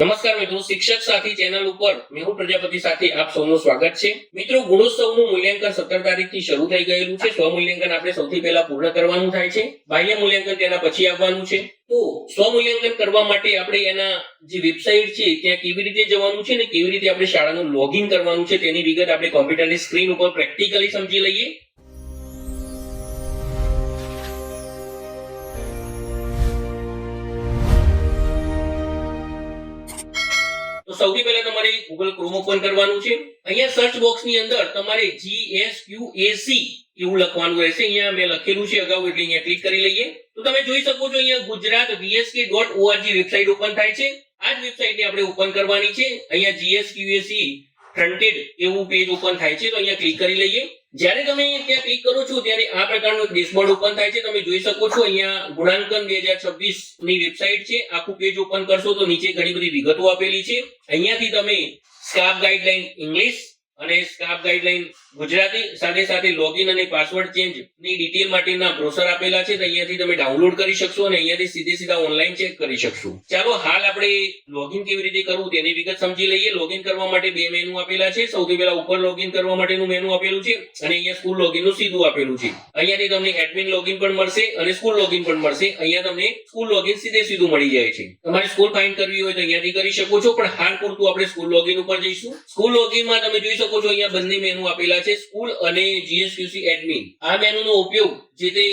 નમસ્કાર મિત્રો, શિક્ષક સાથી ચેનલ ઉપર મેહુલ પ્રજાપતિ સાથે આપ સૌનું સ્વાગત છે. મિત્રો, ગુણોત્સવનું મૂલ્યાંકન 17 તારીખથી શરૂ થઈ ગયેલું છે. સ્વ મૂલ્યાંકન આપણે સૌથી પહેલા પૂર્ણ કરવાનું થાય છે. બાહ્ય મૂલ્યાંકન તેના પછી આવવાનું છે. તો સ્વ મૂલ્યાંકન કરવા માટે આપણે એના જે વેબસાઇટ છે ત્યાં કેવી રીતે જવાનું છે ને કેવી રીતે આપણે શાળાનું લોગિન કરવાનું છે તેની વિગત આપણે કોમ્પ્યુટરની સ્ક્રીન ઉપર પ્રેક્ટિકલી સમજી લઈએ. તો સૌથી પહેલા તમારે Google Chrome ઓપન કરવાનું છે. અહીંયા સર્ચ બોક્સની અંદર તમારે GSQAC એવું લખવાનું રહેશે. અહીંયા મેં લખેલું છે અગાઉ, એટલે અહીંયા ક્લિક કરી લઈએ. તો તમે જોઈ શકો છો અહીંયા gujarat.vsk.org વેબસાઇટ ઓપન થાય છે. આ જ વેબસાઇટને આપણે ઓપન કરવાની છે. અહીંયા GSQAC ફ્રન્ટેડ એવું પેજ ઓપન થાય છે, તો અહીંયા ક્લિક કરી લઈએ. જ્યારે તમે ત્યાં ક્લિક કરો છો ત્યારે આ પ્રકારનું એક ડેશબોર્ડ ઓપન થાય છે. તમે જોઈ શકો છો અહીંયા ગુણાંકન 2026 ની વેબસાઇટ છે. આખું પેજ ઓપન કરશો તો નીચે ઘણી બધી વિગતો આપેલી છે. અહીંયાથી તમે સ્ટાફ ગાઈડલાઈન ઇંગ્લિશ અને સ્ટાફ ગાઈડલાઈન ગુજરાતી સાથે સાથે લોગિન અને પાસવર્ડ ચેન્જ ની ડિટેલ માટેના બ્રોશર આપેલા છે, તો અહીંયાથી તમે ડાઉનલોડ કરી શકશો અને અહીંયાથી સીધા ઓનલાઈન ચેક કરી શકશો. ચાલો હાલ આપણે લોગિન કેવી રીતે કરવું તેની વિગત સમજી લઈએ. લોગિન કરવા માટે બે મેનુ આપેલા છે. સૌથી પહેલા ઉપર લોગિન કરવા માટેનું મેનુ આપેલું છે અને અહીંયા સ્કૂલ લોગિન નું સીધું આપેલું છે. અહીંયાથી તમને એડમિન લોગિન પણ મળશે અને સ્કૂલ લોગિન પણ મળશે. અહીંયા તમને સ્કૂલ લોગિન સીધું મળી જાય છે. તમારે સ્કૂલ ફાઇન્ડ કરવી હોય તો અહીંયાથી કરી શકો છો, પણ હાલ પૂરતું આપણે સ્કૂલ લોગિન ઉપર જઈશું. સ્કૂલ લોગિનમાં તમે જોઈ શકો છો અહીંયા બંને મેનુ આપેલા છે, સ્કૂલ અને GSQC એડમિન. આ મેનુનો ઉપયોગ જે તે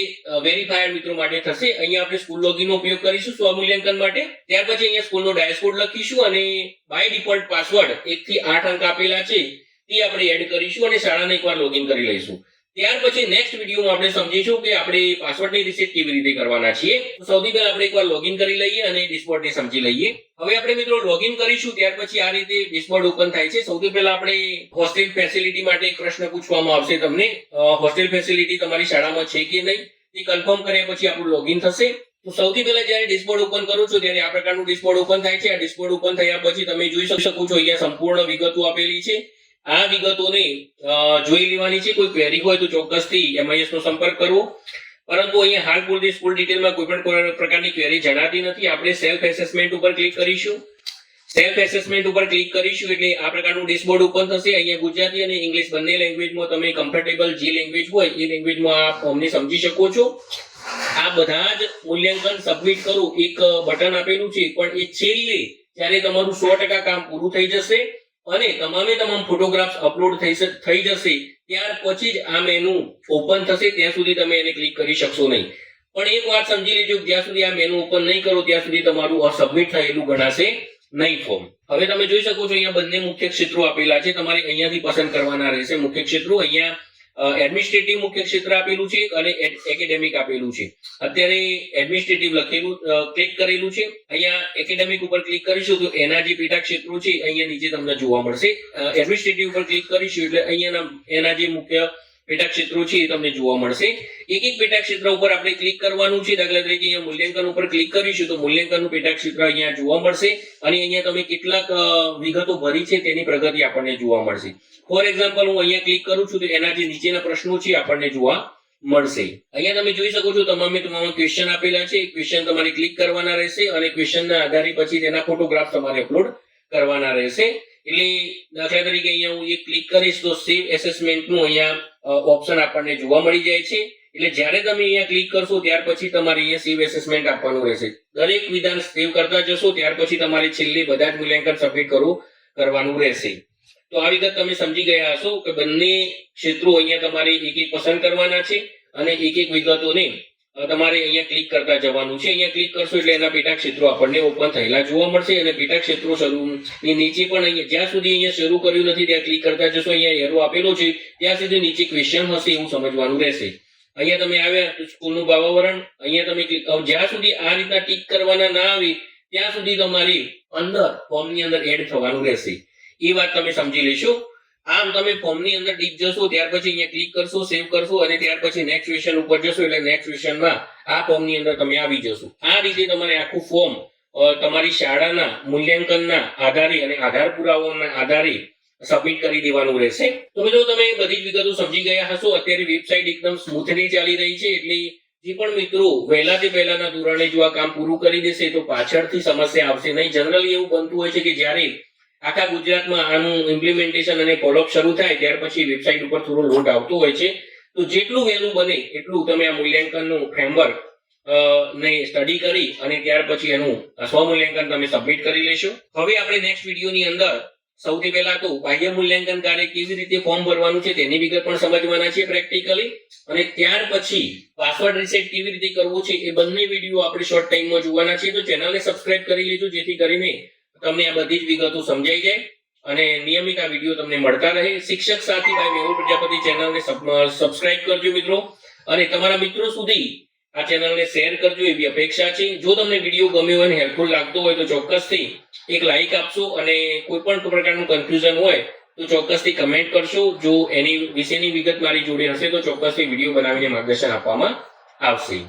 વેરીફાયર મિત્રો માટે થશે. અહીંયા આપણે સ્કૂલ લોગિનનો ઉપયોગ કરીશું સ્વ મૂલ્યાંકન માટે. ત્યાર પછી અહીંયા સ્કૂલનો ડેશબોર્ડ લખીશું અને બાય ડિફોલ્ટ પાસવર્ડ 1 થી 8 અંક આપેલા છે તે આપણે એડ કરીશું અને શાળાને એકવાર લોગિન કરી લઈશું. ત્યાર પછી નેક્સ્ટ વિડીયોમાં આપણે સમજીશું કે આપણે પાસવર્ડની રીસેટ કેવી રીતે કરવાના છીએ. સૌથી પહેલા આપણે એકવાર લોગિન કરી લઈએ અને ડેશબોર્ડને સમજી લઈએ. હવે આપણે મિત્રો લોગિન કરીશું ત્યાર પછી આ રીતે ડેશબોર્ડ ઓપન થાય છે. સૌથી પહેલા આપણે હોસ્ટેલ ફેસિલિટી માટે એક પ્રશ્ન પૂછવામાં આવશે તમને. હોસ્ટેલ ફેસિલિટી તમારી શાળામાં છે કે નહીં તે કન્ફર્મ કર્યા પછી આપણું લોગિન થશે. તો સૌથી પહેલા જ્યારે ડેશબોર્ડ ઓપન કરો છો ત્યારે આ પ્રકારનું ડેશબોર્ડ ઓપન થાય છે. આ ડેશબોર્ડ ઓપન થયા પછી તમે જોઈ શકો છો અહીંયા સંપૂર્ણ વિગતો આપેલી છે. આ વિગતોને જોઈ લેવાની છે. કોઈ ક્વેરી હોય તો ચોક્કસથી MIS નો સંપર્ક કરવો. પરંતુ અહીંયા હાલ પૂરતી સ્કૂલ ડિટેલમાં કોઈ પણ પ્રકારની ક્વેરી જણાતી નથી. આપણે સેલ્ફ એસેસમેન્ટ ઉપર ક્લિક કરીશું. સેલ્ફ એસેસમેન્ટ ઉપર ક્લિક કરીશું એટલે આ પ્રકારનું ડેશબોર્ડ ઓપન થશે. અહીંયા ગુજરાતી અને ઇંગ્લિશ બંને લેંગ્વેજમાં તમે કમ્ફર્ટેબલ જે લેંગ્વેજ હોય એ લેંગ્વેજમાં આ ફોર્મને સમજી શકો છો. આ બધા જ મૂલ્યાંકન સબમિટ કરો એક બટન આપેલું છે, પણ એ છેલ્લે જ્યારે તમારું 100% કામ પૂરું થઈ જશે અને તમામ ફોટોગ્રાફ્સ અપલોડ થઈ જશે ત્યાર પછી જ આ મેનુ ઓપન થશે. ત્યાં સુધી તમે એને ક્લિક કરી શકશો નહીં. પણ એક વાત સમજી લેજો, જ્યાં સુધી આ મેનુ ઓપન નહીં કરો ત્યાં સુધી તમારું સબમિટ થયેલું ગણાશે નહીં ફોર્મ. હવે તમે જોઈ શકો છો અહીંયા બંને મુખ્ય ક્ષેત્રો આપેલા છે. તમારે અહીંયાથી પસંદ કરવાના રહેશે મુખ્ય ક્ષેત્રો. અહીંયા એડમિનિસ્ટ્રેટિવ મુખ્ય ક્ષેત્ર આપેલું છે અને એકેડેમિક આપેલું છે. અત્યારે એડમિનિસ્ટ્રેટિવ લખેલું ક્લિક કરેલું છે. અહીંયા એકેડેમિક ઉપર ક્લિક કરીશું તો એના જે પેટા ક્ષેત્રો છે અહીંયા નીચે તમને જોવા મળશે. એડમિનિસ્ટ્રેટિવ ઉપર ક્લિક કરીશું એટલે અહીંયા એના જે મુખ્ય પેટા ક્ષેત્રો છે એ તમને જોવા મળશે. એક એક પેટા ક્ષેત્ર ઉપર આપણે ક્લિક કરવાનું છે. દાખલા તરીકે અહીંયા મૂલ્યાંકન ઉપર ક્લિક કરીશું તો મૂલ્યાંકનનું પેટા ક્ષેત્ર અહીંયા જોવા મળશે અને અહીંયા તમે કેટલાક વિગતો ભરી છે તેની પ્રગતિ આપણને જોવા મળશે. ફોર એક્ઝામ્પલ હું અહીંયા ક્લિક કરું છું તો એના જે નીચેના પ્રશ્નો છે આપણને જોવા મળશે. અહીંયા તમે જોઈ શકો છો તમામ ક્વેશ્ચન આપેલા છે. ક્વેશ્ચન તમારે ક્લિક કરવાના રહેશે અને ક્વેશ્ચનના આધારે પછી તેના ફોટોગ્રાફ તમારે અપલોડ કરવાના રહેશે. એટલે દાખલા તરીકે અહીંયા હું એક ક્લિક કરીશ તો સેવ એસેસમેન્ટ નું અહીંયા ઓપ્શન આપણને જોવા મળી જાય છે. એટલે જ્યારે તમે અહીંયા ક્લિક કરશો ત્યાર પછી તમારે અહીંયા સેવ એસેસમેન્ટ આપવાનું રહેશે. દરેક વિધાન સેવ કરતા જશો ત્યાર પછી તમારે છેલ્લે બધા જ મૂલ્યાંકન સબમિટ કરવાનું રહેશે. તો આ વિગત તમે સમજી ગયા હશો કે બંને ક્ષેત્રો અહીંયા તમારે એક એક પસંદ કરવાના છે અને એક એક વિગતોને તમારે અહીંયા ક્લિક કરતા જવાનું છે. અહીંયા ક્લિક કરશો એટલે એના પેટા ક્ષેત્રો આપણને ઓપન થયેલા જોવા મળશે અને પેટા ક્ષેત્રો શરૂની નીચે પણ અહીંયા જ્યાં સુધી અહીંયા શરૂ કર્યું નથી ત્યાં ક્લિક કરતા જશો. અહીંયા એરો આપેલો છે ત્યાં સુધી નીચે ક્વેશ્ચન હશે એવું સમજવાનું રહેશે. અહીંયા તમે આવ્યા તો સ્કૂલનું ભાવાવરણ અહીંયા તમે જ્યાં સુધી આ રીતના ટીક કરવાના ના આવે ત્યાં સુધી તમારે અંદર ફોર્મની અંદર એડ થવાનું રહેશે. એ વાત તમે સમજી લેશો. આમ તમે ફોર્મની અંદર ડીપ જશો ત્યાર પછી અહીંયા ક્લિક કરશો, સેવ કરશો અને ત્યાર પછી નેક્સ્ટ ક્વેશ્ચન ઉપર જશો એટલે નેક્સ્ટ ક્વેશ્ચનમાં આ ફોર્મની અંદર તમે આવી જશો. આ રીતે તમારે આખું ફોર્મ તમારી શાળાના મૂલ્યાંકનના આધારે અને આધાર પુરાવાના આધારે સબમિટ કરી દેવાનું રહેશે. તો મિત્રો તમે બધી જ વિગતો સમજી ગયા હશો. અત્યારે વેબસાઇટ એકદમ સ્મૂથલી ચાલી રહી છે એટલે જે પણ મિત્રો વહેલાથી પહેલાના ધોરણે જો આ કામ પૂરું કરી દેશે તો પાછળથી સમસ્યા આવશે નહીં. જનરલી એવું બનતું હોય છે કે જ્યારે આખા ગુજરાતમાં આનું ઇમ્પ્લિમેન્ટેશન અને ફોલોઅપ શરૂ થાય ત્યાર પછી વેબસાઇટ ઉપર થોડો લોડ આવતો હોય છે. તો જેટલું વહેલું બને એટલું તમે આ મૂલ્યાંકનનું ફ્રેમવર્ક ને સ્ટડી કરી અને ત્યાર પછી એનું સ્વમૂલ્યાંકન તમે સબમિટ કરી લેશો. હવે આપણે નેક્સ્ટ વિડીયોની અંદર સૌથી પહેલા તો બાહ્ય મૂલ્યાંકન કાર્ય કેવી રીતે ફોર્મ ભરવાનું છે તેની વિગત પણ સમજવાના છે પ્રેક્ટિકલી, અને ત્યાર પછી પાસવર્ડ રીસેટ કેવી રીતે કરવું છે એ બંને વિડીયો આપણે શોર્ટ ટાઈમમાં જોવાના છે. તો ચેનલને સબસ્ક્રાઇબ કરી લેજો જેથી કરીને તમને આ બધી જ વિગતો સમજાઈ જાય અને નિયમિત આ વિડીયો તમને મળતા રહે. શિક્ષક સાથી ભાઈ મેહુલ પ્રજાપતિ ચેનલને સબસ્ક્રાઇબ કરજો મિત્રો, અને તમારા મિત્રો સુધી આ ચેનલને શેર કરજો એવી અપેક્ષા છે. જો તમને વિડીયો ગમ્યો હોય અને હેલ્પફુલ લાગતો હોય તો ચોક્કસથી એક લાઈક આપશો, અને કોઈ પણ પ્રકારનું કન્ફ્યુઝન હોય તો ચોક્કસથી કમેન્ટ કરશો. જો એની વિશેની વિગત મારી જોડે હશે તો ચોક્કસથી વિડીયો બનાવીને માર્ગદર્શન આપવામાં આવશે.